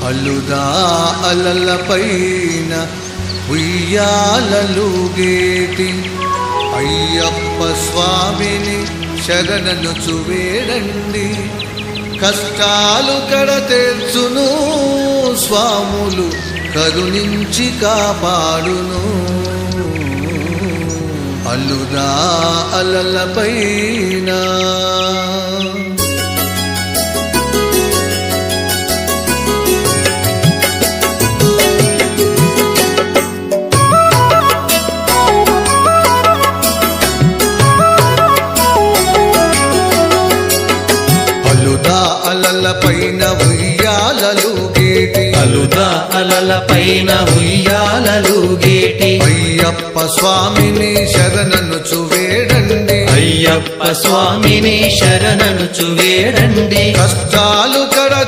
అలుదా అలల పైన ఉయ్యాలలుగేటి అయ్యప్ప స్వామిని శరణనుచు వేడండి. కష్టాలు కడతీర్చును స్వాములు కరుణించి కాపాడును. అలుదా అలల పైన అలల పైన ఉయ్యాలలుగేటి అలుదా అలల పైన ఉయ్యాలలుగేటి అయ్యప్ప స్వామిని శరణనుచు వేడండి. అయ్యప్ప స్వామిని శరణనుచు వేడండి. కష్టాలు కడ